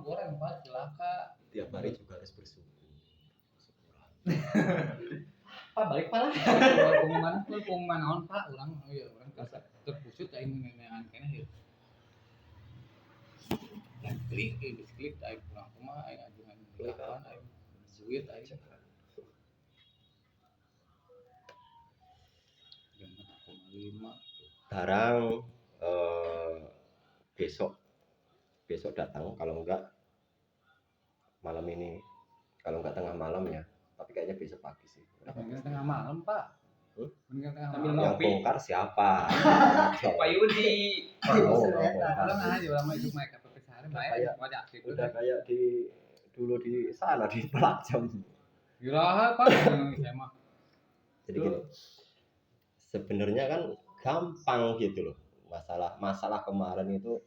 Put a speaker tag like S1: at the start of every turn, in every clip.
S1: goreng Pak, celaka.
S2: Tiap hari juga harus bersyukur.
S1: Pak balik Pak lah. Pengumuman naon Pak, urang terpusut aing nenean keneh ya. Dan klik aing kurang kumaha aing ajuan kapan aing duit aing.
S2: Barang besok datang, kalau enggak malam ini, kalau enggak tengah malam ya, tapi kayaknya besok pagi sih.
S1: Mungkin tengah malam Pak. Mungkin tengah
S3: Sambil
S1: malam.
S2: Yang bongkar siapa?
S3: Pak Yudi.
S2: Oh,
S1: Kalau nggak aja lama itu mereka pakai sehari
S2: Kayak-
S1: banyak aktif.
S2: udah kayak dulu di sana di Pelajam.
S1: Gila Pak, saya mah.
S2: Jadi gini, sebenarnya kan gampang gitu loh. Masalah kemarin itu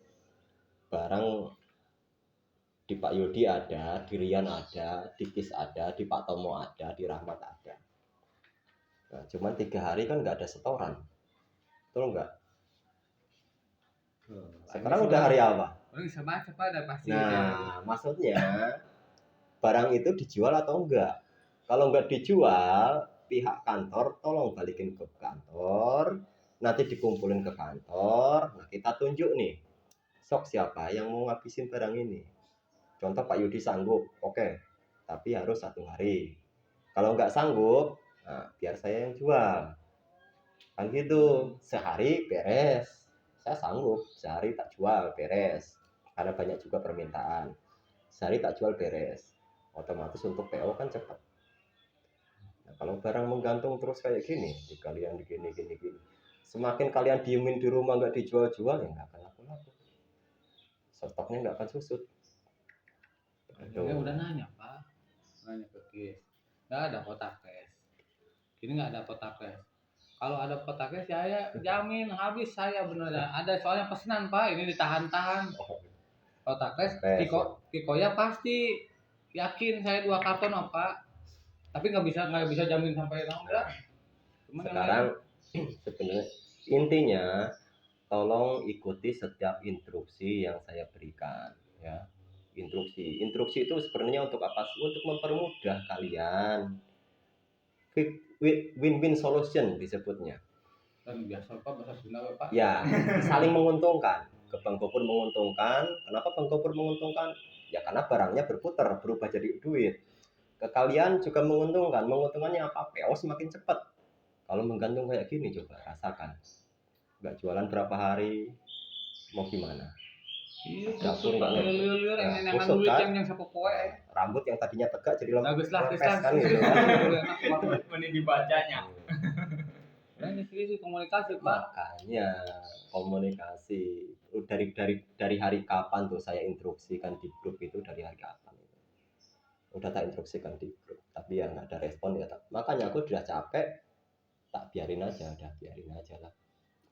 S2: barang di Pak Yudi ada, di Rian ada, di Kis ada, di Pak Tomo ada, di Rahmat ada. Nah, cuman 3 hari kan nggak ada setoran, betul nggak? Sekarang udah hari apa?
S1: Orang bisa baca Pak, ada pasti.
S2: Nah, maksudnya barang itu dijual atau enggak? Kalau enggak dijual, pihak kantor tolong balikin ke kantor, nanti dikumpulin ke kantor. Nah, kita tunjuk nih, sok siapa yang mau ngabisin barang ini. Contoh Pak Yudi sanggup, oke, tapi harus 1 hari. Kalau enggak sanggup, nah, biar saya yang jual. Kan gitu, sehari beres. Saya sanggup, sehari tak jual beres. Karena banyak juga permintaan. Sehari tak jual beres. Otomatis untuk PO kan cepat. Nah, kalau barang menggantung terus kayak gini, kalian gini. Semakin kalian diemin di rumah nggak dijual-jual, ya nggak akan laku-laku. Stoknya nggak akan susut.
S1: Dia udah nanya Pak, nanya ke Kis, nggak ada kotak cash. Ini nggak ada kotak cash. Kalau ada kotak cash saya jamin habis saya beneran. Ada soalnya pesanan Pak, ini ditahan-tahan. Kotak cash, Kikoya pasti yakin saya 2 karton apa. Tapi nggak bisa jamin sampai 16.
S2: Sekarang sebenarnya intinya tolong ikuti setiap instruksi yang saya berikan ya. Instruksi itu sebenarnya untuk apa sih? Untuk mempermudah kalian. Win-win solution disebutnya.
S1: Dan biasa Pak bahasa Sunda Pak.
S2: Ya, saling menguntungkan. Ke Bang Gopur menguntungkan. Kenapa Bang Gopur menguntungkan? Ya karena barangnya berputar, berubah jadi duit. Ke kalian juga menguntungkan. Menguntungkannya apa? PO semakin cepat. Kalau menggantung kayak gini coba rasakan. Nggak jualan berapa hari, mau gimana?
S1: Iya,
S2: Dapur nggak
S1: liur
S2: Nah,
S1: yang
S2: kusut,
S1: duit
S2: kan?
S1: yang sapu poe.
S2: Rambut yang tadinya tegak jadi
S1: Bagus lah,
S2: lempes kan gitu.
S3: Mending dibacanya.
S1: Nah, ini sih komunikasi Pak.
S2: Makanya komunikasi dari hari kapan tuh saya instruksikan di grup itu, dari hari kapan itu udah tak instruksikan di grup, tapi ya nggak ada respon ya. Makanya aku udah capek, tak biarin aja lah.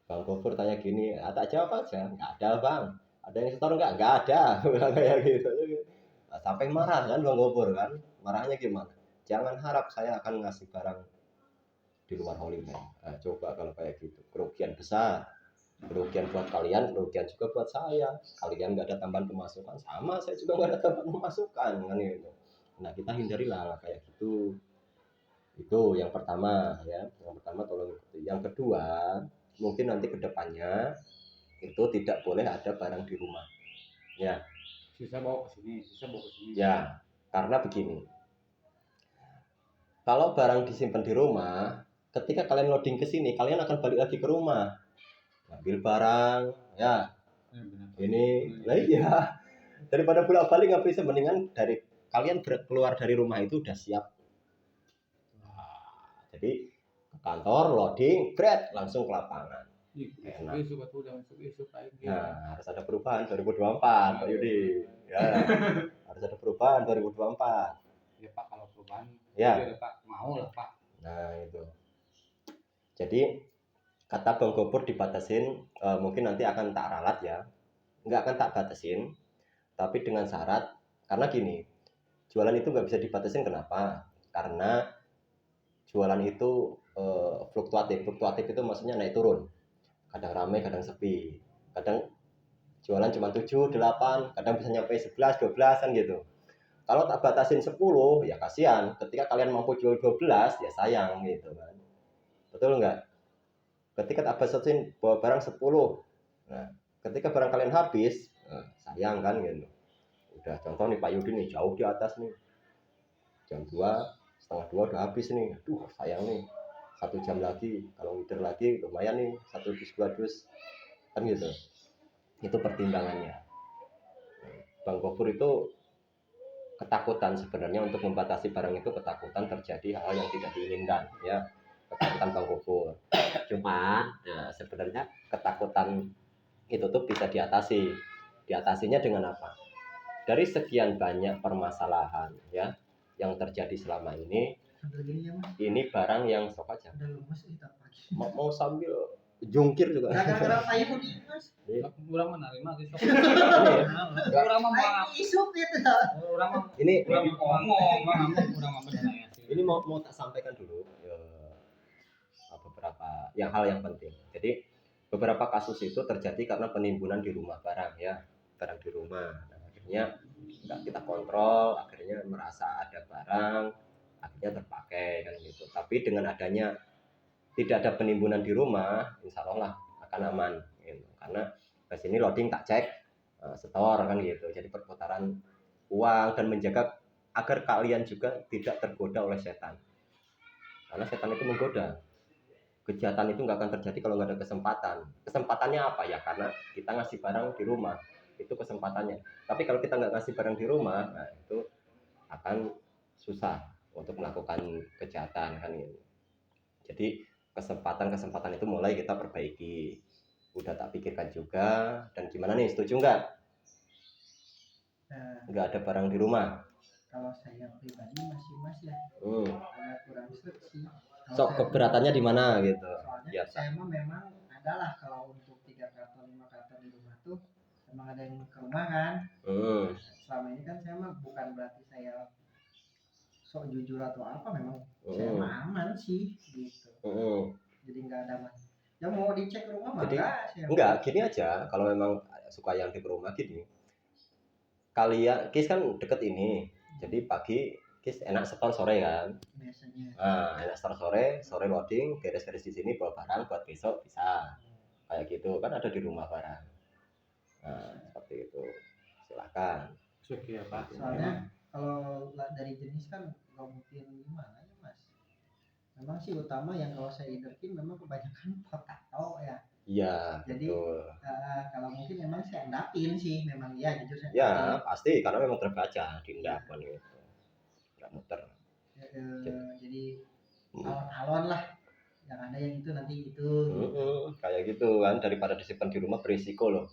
S2: Bang Gopur tanya gini, tak jawab aja, nggak ada Bang. Ada yang setor nggak ada, bilang kayak gitu. Nah, sampai marah kan Bang Gopur kan, marahnya gimana? Jangan harap saya akan ngasih barang di luar Holyman. Nah, coba kalau kayak gitu, kerugian besar. Kerugian buat kalian, kerugian juga buat saya. Kalian nggak ada tambahan pemasukan, sama saya juga nggak ada tambahan pemasukan kan itu. Nah, kita hindarilah kayak gitu. Itu yang pertama ya. Yang pertama tolong ikuti. Yang kedua, mungkin nanti kedepannya itu tidak boleh ada barang di rumah. Ya.
S1: Sisa bawa ke sini.
S2: Ya, karena begini. Kalau barang disimpan di rumah, ketika kalian loading ke sini, kalian akan balik lagi ke rumah, ngambil barang, ya. Ini, lah iya. Daripada bolak-balik nggak bisa, mendingan dari kalian keluar dari rumah itu udah siap. Jadi ke kantor loading, bread langsung ke lapangan. Nah, harus ada perubahan 2024, Pak Yudi. Ya, harus ada perubahan 2024.
S1: Ya Pak, kalau perubahan
S2: ya
S1: Pak, mau lah Pak.
S2: Nah itu. Jadi kata Bang Gopur dibatasin, mungkin nanti akan tak ralat ya. Nggak akan tak batasin, tapi dengan syarat. Karena gini, jualan itu nggak bisa dibatasin. Kenapa? Karena jualan itu fluktuatif itu maksudnya naik turun. Kadang ramai, kadang sepi. Kadang jualan cuma 7, 8, kadang bisa nyampe 11, 12 kan gitu. Kalau tak batasin 10 ya kasihan, ketika kalian mampu jual 12 ya sayang gitu kan. Betul nggak? Ketika tak batasin bawa barang 10, nah ketika barang kalian habis, sayang kan gitu. Udah contoh nih Pak Yudi nih, jauh di atas nih, jam 2, setengah 2 udah habis nih, aduh sayang nih, 1 jam lagi, kalau ngider lagi lumayan nih, 1 dus 2 dus kan gitu. Itu pertimbangannya. Bang Gofur itu ketakutan sebenarnya untuk membatasi barang itu, ketakutan terjadi hal yang tidak diinginkan ya, ketakutan Bang Gofur. Cuman ya, sebenarnya ketakutan itu tuh bisa diatasi. Diatasinya dengan apa? Dari sekian banyak permasalahan ya yang terjadi selama ini barang yang sok aja mau sambil jungkir juga.
S1: Kurang menerima gitu.
S2: Ini
S1: Kurang
S2: ini mau tak sampaikan dulu beberapa hal yang penting. Jadi beberapa kasus itu terjadi karena penimbunan di rumah barang ya, barang di rumah. Nah, akhirnya nggak kita kontrol, akhirnya merasa ada barang, akhirnya terpakai kan gitu. Tapi dengan adanya tidak ada penimbunan di rumah, insya Allah lah akan aman gitu. Karena ke sini loading tak cek, setor kan gitu. Jadi perputaran uang dan menjaga agar kalian juga tidak tergoda oleh setan. Karena setan itu menggoda. Kejahatan itu nggak akan terjadi kalau nggak ada kesempatan. Kesempatannya apa ya? Karena kita ngasih barang di rumah, itu kesempatannya. Tapi kalau kita nggak ngasih barang di rumah, nah itu akan susah untuk melakukan kejahatan kan gitu. Jadi kesempatan itu mulai kita perbaiki. Udah tak pikirkan juga. Dan gimana nih, setuju nggak? Nggak ada barang di rumah.
S4: Kalau saya pribadi masih ya agak kurang setuju.
S2: Sok keberatannya di mana gitu?
S4: Soalnya
S2: Ya,
S4: saya memang adalah kalau untuk 3 karton 5 karton di rumah tuh memang ada yang ke rumah kan. Selama ini kan saya mah bukan berarti saya sok jujur atau apa, memang saya mah aman sih gitu. Jadi nggak ada mas. Ya mau dicek rumah mah
S2: enggak, gini aja. Kalau memang suka yang di rumah gini, kalian Kis kan deket ini, jadi pagi Kis enak setor sore kan
S4: biasanya.
S2: Enak setor sore loading, beres-beres di sini bawa barang buat besok bisa kayak gitu kan, ada di rumah barang. Nah seperti itu, silakan.
S1: Syukur ya Pak.
S4: Soalnya kalau dari jenis kan nggak mungkin gimana ya Mas. Memang sih utama yang kalau saya iderkin memang kebanyakan potato ya.
S2: Iya.
S4: Jadi kalau mungkin memang saya endapin sih, memang ya jujur saya.
S2: Ya pasti karena memang terbaca di endapan itu. Nggak muter.
S4: Jadi alon-alon lah. Yang ada yang itu nanti itu.
S2: Kayak gitu kan, daripada disimpan di rumah berisiko loh.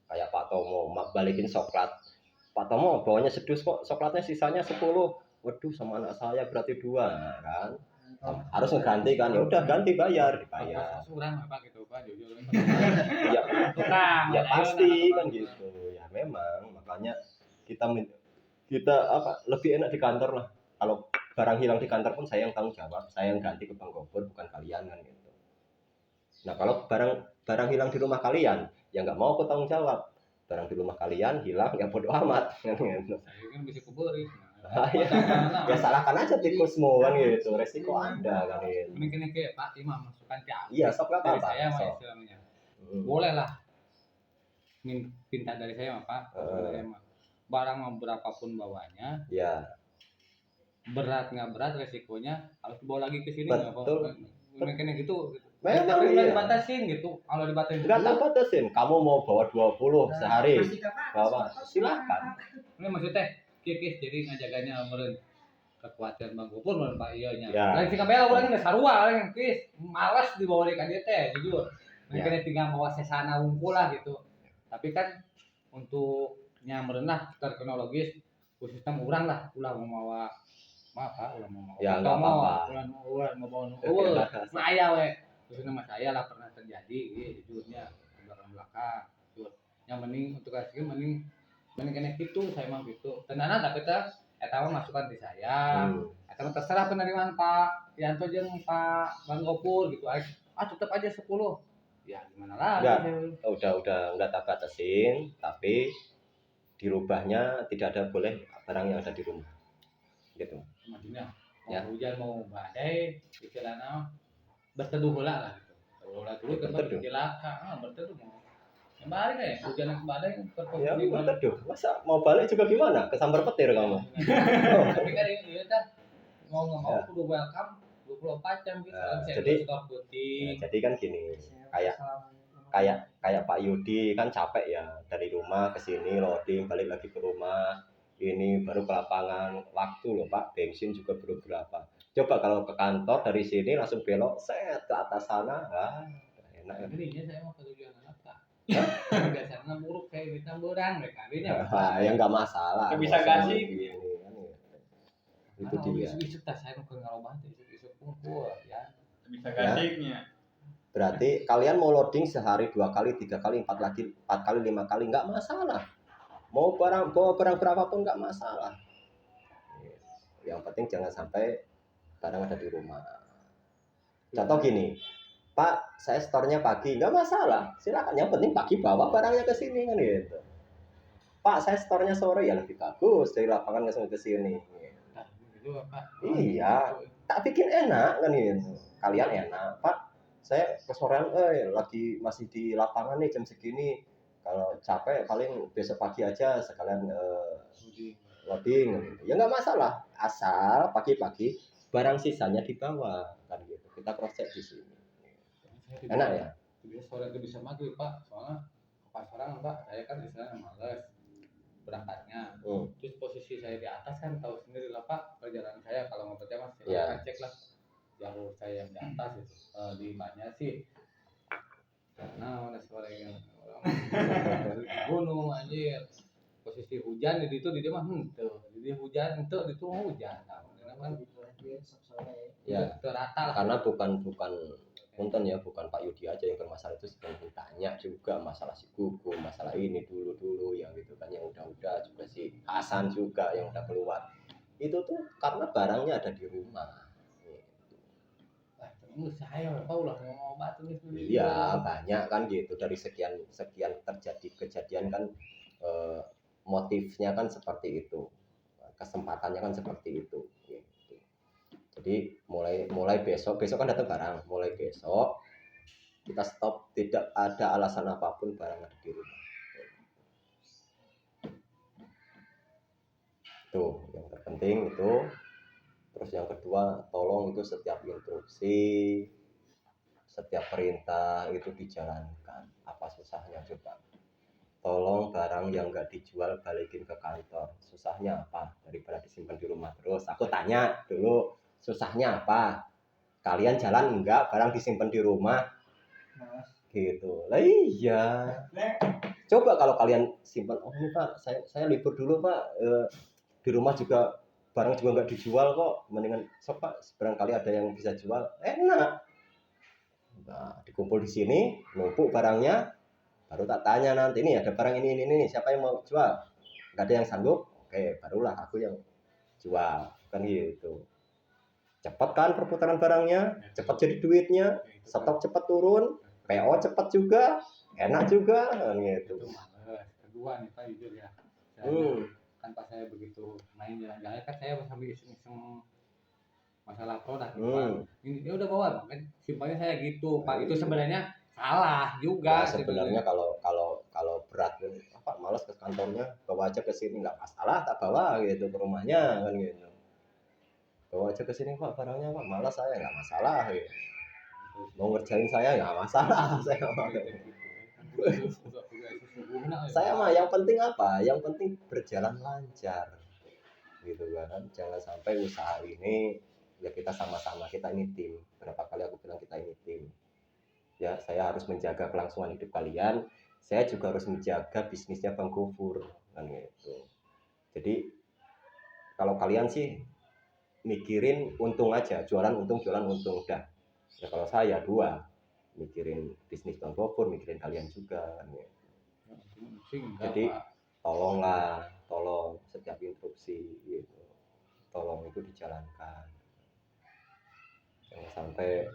S2: Kayak Pak Tomo balikin coklat. Pak Tomo bawanya sedus kok, coklatnya sisanya 10. Waduh, sama anak saya berarti 2 kan. Harus ngeganti kan, ya udah ganti, dibayar.
S1: Kurang apa gitu Pak, jujur.
S2: Ya pasti kan gitu. Ya memang makanya kita apa lebih enak di kantor lah. Kalau barang hilang di kantor pun saya yang tanggung jawab, saya yang ganti ke Bang Gofur, bukan kalian kan gitu. Nah kalau barang hilang di rumah kalian, ya nggak mau aku tanggung jawab. Barang di rumah kalian hilang, ya bodo amat.
S1: Saya kan bisa kuburi.
S2: Ya salahkan aja tikusmu kan gitu, resiko Anda kan gitu.
S1: Mungkin kayak Pak Imam masukkan ke aku.
S2: Iya, sok apa Pak?
S1: Saya mah istilahnya. Boleh lah. Minta dari saya mah Pak. Barang mau berapapun bawanya.
S2: Ya.
S1: Berat nggak berat, resikonya harus dibawa lagi ke sini.
S2: Betul.
S1: Mungkin gitu.
S2: Memang
S1: tapi iya. Dibatasin gitu. Kalau dibatasin
S2: enggak tak batasin. Kamu mau bawa 20 sehari. Bawa. Silakan.
S1: Ini maksudnya kikis jadi ngajaganya meureun kekuatan Bang Gofur meureun Pak ieunya.
S2: Ya.
S1: Lain si kabel urang geus sarua lain kis. Malas dibawa di ka dieu teh jujur. Mungkin tinggal bawa sesana wungkul lah gitu. Tapi kan untuk nyameureun lah teknologis khususnya urang lah ulah mau maaf ulah mau.
S2: Ya enggak apa-apa.
S1: Ulah mau bawa. Nah aya we. Khususnya sama saya lah pernah terjadi jujurnya belakang. Yang mending untuk kasih mending kena gitu, saya mah gitu. Tenana tapi eta mah masukan di saya. Eta mah terserah penerimaan Pak Yanto jeung Pak Bang Gofur gitu. Tetep aja 10. Ya gimana lagi?
S2: Enggak. Udah enggak tak batasin, tapi dirubahnya tidak ada boleh barang yang ada di rumah. Gitu.
S1: Maksudnya mau
S2: Ya.
S1: hujan mau badai istilahnya berteduh heula lah gitu. Heula dulu tempat
S2: Berteduh.
S1: cilaka, berteduh mau. Kembali deh, hujan yang badai
S2: Ya berteduh. Masa mau balik juga gimana? Kesambar petir kamu.
S1: Tapi kan ini kan mau nggak mau
S2: Ya.
S1: kudu welcome 24 jam gitu.
S2: Jadi-
S1: setor putih.
S2: Jadi kan gini, kayak Pak Yudi kan capek ya dari rumah ke sini loading balik lagi ke rumah, ini baru ke lapangan, waktu loh Pak, bensin juga belum berapa. Coba kalau ke kantor dari sini langsung belok set ke atas sana, enak ya.
S1: Ini saya mau ketujuan anak Pak. Biasanya buruk kayak kita berang deh kalinya.
S2: Ya nggak masalah.
S3: Nggak bisa
S2: Nggak usah
S3: kasih.
S2: begini, kan, ya. Itu dia.
S1: Isu tas saya mau ke ngarobah isu kumpul ya.
S3: Bisa kasihnya.
S2: Berarti kalian mau loading sehari 2 kali, 3 kali, 4 kali, 5 kali nggak masalah. Mau bawa barang berapapun nggak masalah. Yang penting jangan sampai barang ada di rumah. Contoh gini, Pak, saya store-nya pagi, nggak masalah. Silakan. Yang penting pagi bawa barangnya ke sini kan gitu. Pak, saya store-nya sore, ya lebih bagus dari lapangan langsung ke sini.
S1: Nah, gitu Pak.
S2: Iya. Tak bikin enak kan gitu. Kalian enak, Pak. Saya kesorean lagi masih di lapangan nih jam segini. Kalau capek paling besok pagi aja sekalian loading gitu. Ya nggak masalah, asal pagi-pagi barang sisanya dibawa kan gitu. Kita cross check di sini. Enak ya?
S1: Bisa sore itu bisa maghrib Pak, soalnya pas orang Pak, saya kan istilahnya males berangkatnya. Terus posisi saya di atas kan tahu sendiri lah Pak, perjalanan saya kalau mau kerja mas silahkan cek lah jalur saya yang di atas itu di banyak sih. Nah, udah sore yang gunung anjir. Posisi hujan di dia mah tuh. Jadi hujan itu mau hujan. Nah, kan
S2: Ya.
S1: terata lah.
S2: Karena bukan punten ya, bukan Pak Yudi aja yang bermasalah itu, sebenarnya tanya juga masalah si Gugu, masalah ini dulu yang gitu kan, yang udah juga si Hasan juga yang udah keluar. Itu tuh karena barangnya ada di rumah.
S1: Saya tahu lah mau obat tulis.
S2: Iya, banyak kan gitu, dari sekian terjadi kejadian kan motifnya kan seperti itu. Kesempatannya kan seperti itu gitu. Jadi mulai besok kan datang barang, mulai besok kita stop, tidak ada alasan apapun barang ada di rumah. Tuh yang terpenting itu. Terus yang kedua, tolong itu setiap instruksi, setiap perintah itu dijalankan. Apa susahnya coba? Tolong barang yang nggak dijual balikin ke kantor. Susahnya apa? Daripada disimpan di rumah terus. Aku tanya dulu, susahnya apa? Kalian jalan enggak, barang disimpan di rumah? Gitu. Lah iya. Coba kalau kalian simpan, oh ini Pak, saya libur dulu Pak. Di rumah juga barang juga nggak dijual kok, mendingan sok Pak, barangkali ada yang bisa jual, enak. Nah, dikumpul di sini, numpuk barangnya, baru tak tanya nanti, ini ada barang ini, siapa yang mau jual? Nggak ada yang sanggup, oke, barulah aku yang jual, kan gitu. Cepat kan perputaran barangnya, cepat jadi duitnya, stok cepat turun, PO cepat juga, enak juga, kan gitu.
S1: Itu males. Kedua nih Pak jujur ya. Kan pas saya begitu main jalan-jalan kan saya sambil iseng-iseng masalah produk gitu. Ini dia udah bawa kan simpelnya saya gitu Pak, itu sebenarnya salah juga.
S2: Nah, sebenarnya kalau berat apa malas ke kantornya, bawa aja ke sini nggak masalah, tak bawa gitu ke rumahnya kan gitu. Bawa aja ke sini Pak barangnya Pak, malas saya nggak masalah gitu. Mau ngerjain saya nggak masalah saya. Saya mah yang penting apa? Yang penting berjalan lancar, gitu kan? Jangan sampai usaha ini ya kita sama-sama, kita ini tim. Berapa kali aku bilang kita ini tim. Ya, saya harus menjaga kelangsungan hidup kalian. Saya juga harus menjaga bisnisnya Bang Gofur, kan gitu. Jadi kalau kalian sih mikirin untung aja, jualan untung udah. Ya kalau saya dua, mikirin bisnis Bang Gofur, mikirin kalian juga kan gitu. Jadi tolong setiap instruksi gitu, tolong itu dijalankan, jangan sampai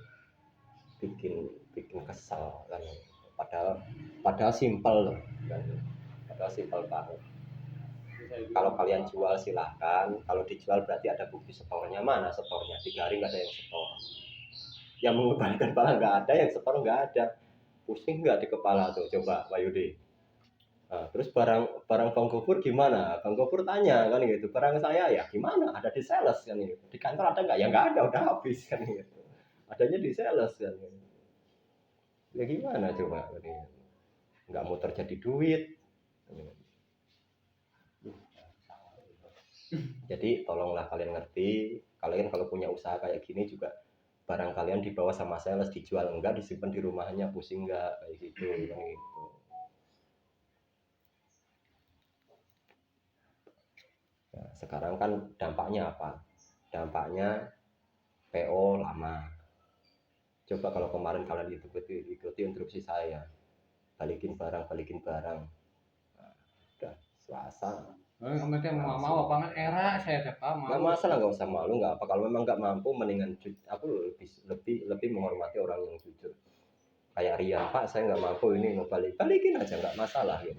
S2: bikin bikin kesel kan. Padahal simpel loh kan. Padahal simpel banget. Kalau kalian jual silahkan, kalau dijual berarti ada bukti setornya. Mana setornya? 3 hari nggak ada yang setor. Yang mengembalikan barang nggak ada, yang setor nggak ada. Pusing nggak di kepala tuh? Coba Pak Yudi. Nah, terus barang Bang Gofur gimana? Bang Gofur tanya kan gitu. Barang saya ya gimana? Ada di sales kan gitu. Di kantor ada nggak? Ya nggak ada, udah habis kan gitu. Adanya di sales kan gitu. Ya gimana coba? Nggak mau terjadi duit. Jadi tolonglah kalian ngerti, kalian kalau punya usaha kayak gini juga barang kalian dibawa sama sales, dijual enggak, disimpan di rumahnya, pusing enggak kayak gitu kan gitu. Nah, sekarang kan dampaknya apa? Dampaknya PO lama. Coba kalau kemarin kalian ikuti instruksi saya, balikin barang. Nah, udah Selasa.
S1: Mereka mau apa kan era saya tetap
S2: Nggak
S1: mau.
S2: masalah, nggak usah malu, nggak apa. Kalau memang nggak mampu, mendingan aku lebih menghormati orang yang jujur. Kayak Rian, Pak, saya nggak mampu ini, mau balikin aja, nggak masalah gitu.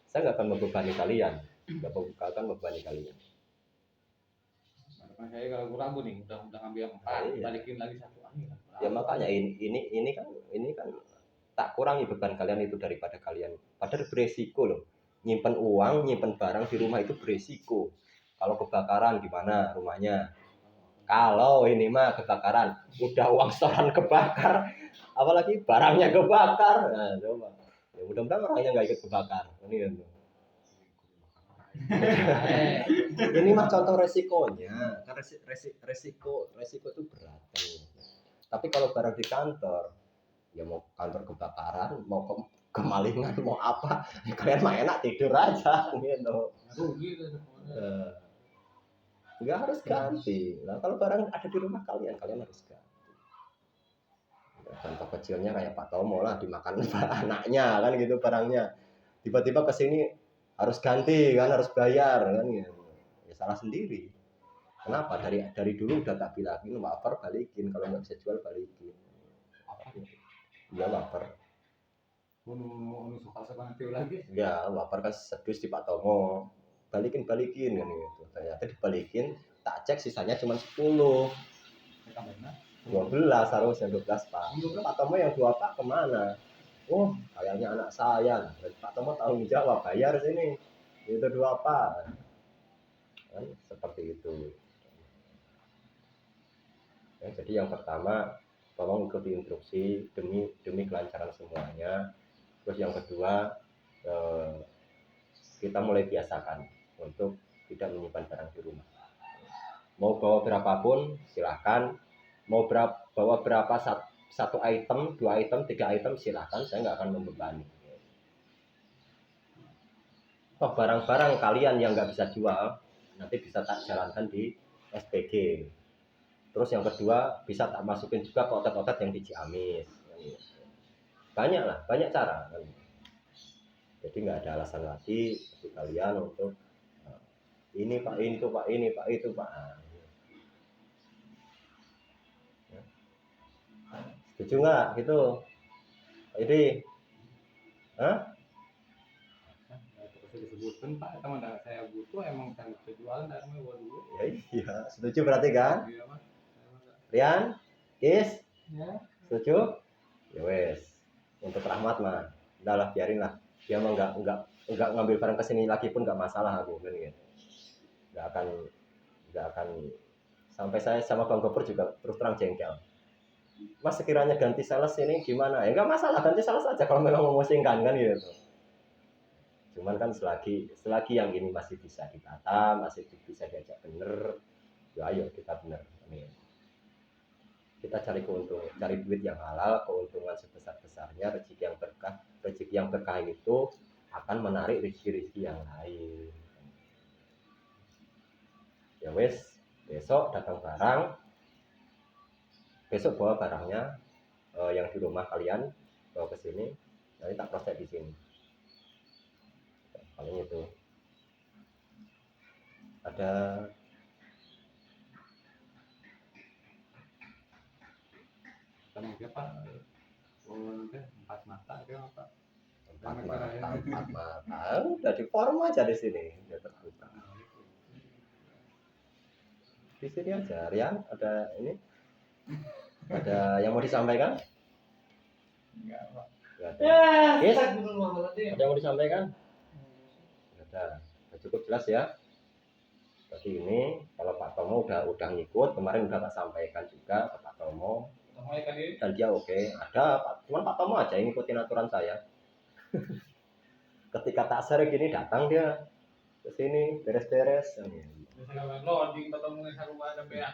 S2: Saya nggak akan membebani kalian, membebani kalian.
S1: Nah, saya kalau ragu nih, udah ngambil yang 4,
S2: Iya.
S1: balikin lagi 1 lagi.
S2: Ya makanya ini kan tak kurangi beban kalian itu daripada kalian. Padahal beresiko loh. Nyimpen uang, nyimpen barang di rumah itu beresiko. Kalau kebakaran gimana rumahnya? Kalau ini mah kebakaran, udah uang setoran kebakar, apalagi barangnya kebakar. Nah, coba. Ya mudah-mudahan orangnya nggak ikut kebakar. Ini kan. Ini mah contoh resikonya. Kan resiko itu berat. Tapi kalau barang di kantor, ya mau kantor kebakaran, mau kemalingan, mau apa, kalian mah enak tidur aja gitu. Nggak harus ganti. Nah, kalau barang ada di rumah kalian harus ganti. Contoh kecilnya kayak Pak Tomo lah, dimakan anaknya kan gitu barangnya. Tiba-tiba kesini harus ganti kan, harus bayar kan gitu. Ya salah sendiri. Kenapa? Dari dulu udah tak bilangin, wafer balikin, kalau nggak bisa jual balikin. Iya wafer.
S1: Suka sebanget lagi.
S2: Ya wafer kan sedus di Pak Tomo. Balikin kan gitu. Ternyata dibalikin, tak cek sisanya cuma 10. 12 harusnya 12 Pak. Pak Tomo yang 2 Pak kemana? Oh kayaknya anak saya. Pak Tomo tanggung jawab, bayar sini. Itu 2 Pak. Kan seperti itu. Ya, jadi yang pertama tolong ikuti instruksi demi kelancaran semuanya. Terus yang kedua kita mulai biasakan untuk tidak menyimpan barang di rumah. Mau bawa berapapun silahkan, mau bawa berapa, 1 item, 2 item, 3 item silahkan, saya nggak akan membebani. Toh barang-barang kalian yang nggak bisa jual nanti bisa tak jalankan di SPG. Terus yang kedua bisa tak masukin juga ke outlet-outlet yang di Ciamis. Banyak cara. Jadi nggak ada alasan lagi bagi kalian untuk ini Pak, ini tuh Pak, ini Pak, itu Pak. Setuju nggak gitu? Jadi,
S1: disebutkan Pak, teman saya butuh emang saya bisa jualan dari mau dulu.
S2: Ya iya, setuju berarti kan?
S1: Iya, Mas.
S2: Rian, Kis,
S4: Ya.
S2: setuju? Ya wes. Untuk Rahmat mah, udahlah biarin lah. Dia mah nggak ngambil barang kesini lagi pun nggak masalah aku kan gitu. Nggak akan sampai saya sama Bang Gopur juga terus terang jengkel. Mas sekiranya ganti sales ini gimana? Ya nggak masalah, ganti sales aja kalau memang memusingkan kan gitu. Cuman kan selagi yang ini masih bisa ditata, masih bisa diajak bener, ya ayo kita bener. Kita cari keuntungan, cari duit yang halal, keuntungan sebesar-besarnya, rezeki yang berkah itu akan menarik rezeki yang lain. Ya wes, besok datang barang, besok bawa barangnya yang di rumah kalian bawa ke sini, nanti tak proses di sini. Paling itu. Ada
S1: Sama siapa? nanti 4 mata dia apa?
S2: Empat mata. Udah di forum aja di sini, udah terbuka. Di sini aja, Rian, ada ini? Ada yang mau disampaikan?
S3: Enggak, Pak.
S2: Enggak ada. Yes. Ada yang mau disampaikan? Enggak ada. Udah cukup jelas ya. Jadi ini kalau Pak Tomo udah ngikut, kemarin udah tak sampaikan juga ke Pak Tomo. Dan dia oke. Ada cuman Pak Tomo aja yang ngikutin aturan saya. Ketika tak share gini datang dia ke sini beres-beres.
S3: Loading ketemu sama ada beak.